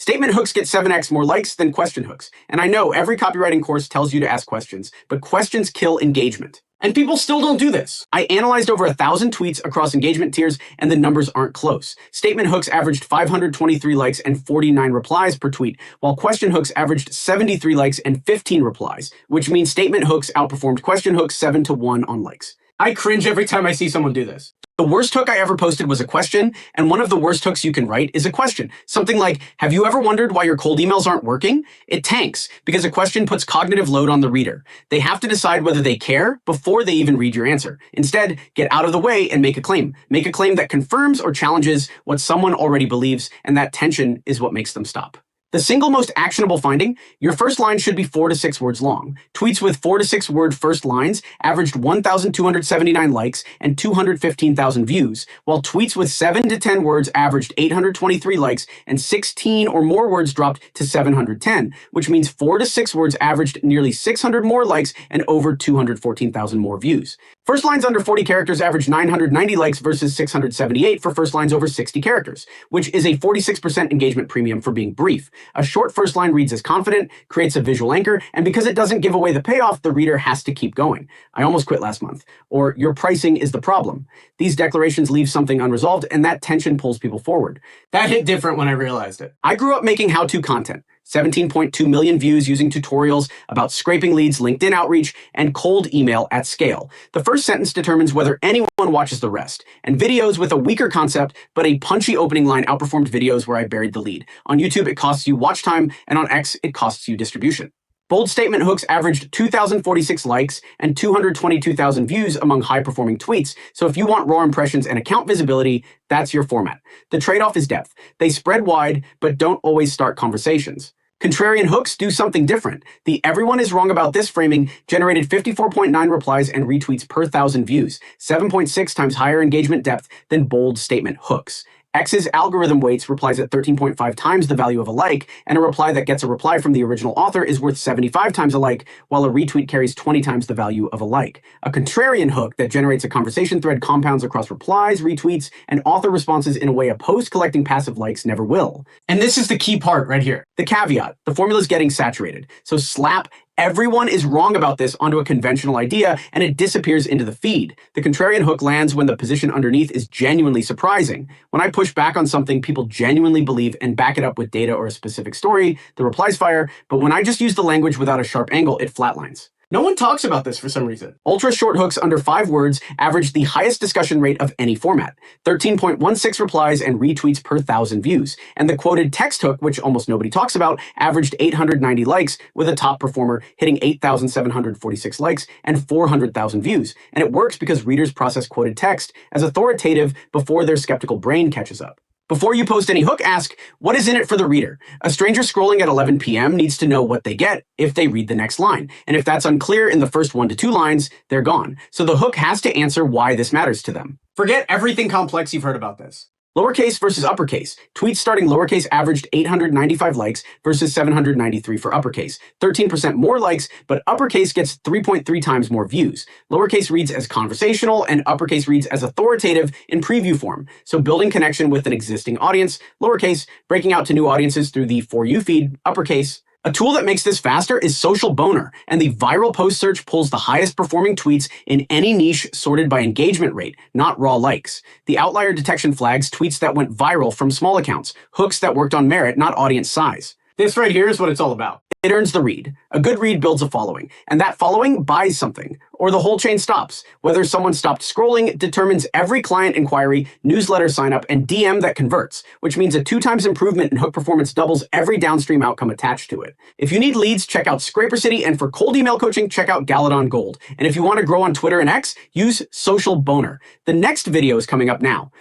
Statement hooks get 7x more likes than question hooks. And I know every copywriting course tells you to ask questions, but questions kill engagement. And people still don't do this. I analyzed over 1,000 tweets across engagement tiers, and the numbers aren't close. Statement hooks averaged 523 likes and 49 replies per tweet, while question hooks averaged 73 likes and 15 replies, which means statement hooks outperformed question hooks 7-1 on likes. I cringe every time I see someone do this. The worst hook I ever posted was a question, and one of the worst hooks you can write is a question. Something like, have you ever wondered why your cold emails aren't working? It tanks, because a question puts cognitive load on the reader. They have to decide whether they care before they even read your answer. Instead, get out of the way and make a claim. Make a claim that confirms or challenges what someone already believes, and that tension is what makes them stop. The single most actionable finding, your first line should be 4 to 6 words long. Tweets with 4 to 6 word first lines averaged 1,279 likes and 215,000 views, while tweets with 7 to 10 words averaged 823 likes and 16 or more words dropped to 710, which means 4 to 6 words averaged nearly 600 more likes and over 214,000 more views. First lines under 40 characters averaged 990 likes versus 678 for first lines over 60 characters, which is a 46% engagement premium for being brief. A short first line reads as confident, creates a visual anchor, and because it doesn't give away the payoff, the reader has to keep going. I almost quit last month. Or your pricing is the problem. These declarations leave something unresolved, and that tension pulls people forward. That hit different when I realized it. I grew up making how-to content. 17.2 million views using tutorials about scraping leads, LinkedIn outreach, and cold email at scale. The first sentence determines whether anyone watches the rest. And videos with a weaker concept but a punchy opening line outperformed videos where I buried the lead. On YouTube, it costs you watch time, and on X, it costs you distribution. Bold statement hooks averaged 2,046 likes and 222,000 views among high-performing tweets, so if you want raw impressions and account visibility, that's your format. The trade-off is depth. They spread wide, but don't always start conversations. Contrarian hooks do something different. The everyone is wrong about this framing generated 54.9 replies and retweets per 1,000 views, 7.6 times higher engagement depth than bold statement hooks. X's algorithm weights replies at 13.5 times the value of a like, and a reply that gets a reply from the original author is worth 75 times a like, while a retweet carries 20 times the value of a like. A contrarian hook that generates a conversation thread compounds across replies, retweets, and author responses in a way a post collecting passive likes never will. And this is the key part right here. The caveat, the formula is getting saturated. So slap everyone is wrong about this onto a conventional idea, and it disappears into the feed. The contrarian hook lands when the position underneath is genuinely surprising. When I push back on something people genuinely believe and back it up with data or a specific story, the replies fire, but when I just use the language without a sharp angle, it flatlines. No one talks about this for some reason. Ultra short hooks under 5 words averaged the highest discussion rate of any format, 13.16 replies and retweets per 1,000 views. And the quoted text hook, which almost nobody talks about, averaged 890 likes, with a top performer hitting 8,746 likes and 400,000 views. And it works because readers process quoted text as authoritative before their skeptical brain catches up. Before you post any hook, ask, what is in it for the reader? A stranger scrolling at 11 p.m. needs to know what they get if they read the next line. And if that's unclear in the first 1 to 2 lines, they're gone. So the hook has to answer why this matters to them. Forget everything complex you've heard about this. Lowercase versus uppercase. Tweets starting lowercase averaged 895 likes versus 793 for uppercase. 13% more likes, but uppercase gets 3.3 times more views. Lowercase reads as conversational and uppercase reads as authoritative in preview form. So building connection with an existing audience, lowercase, breaking out to new audiences through the For You feed, uppercase. A tool that makes this faster is Social Boner, and the viral post search pulls the highest performing tweets in any niche sorted by engagement rate, not raw likes. The outlier detection flags tweets that went viral from small accounts, hooks that worked on merit, not audience size. This right here is what it's all about. It earns the read. A good read builds a following, and that following buys something, or the whole chain stops. Whether someone stopped scrolling determines every client inquiry, newsletter sign up, and DM that converts, which means a 2 times improvement in hook performance doubles every downstream outcome attached to it. If you need leads, check out Scraper City, and for cold email coaching, check out Galadon Gold. And if you want to grow on Twitter and X, use Social Boner. The next video is coming up now.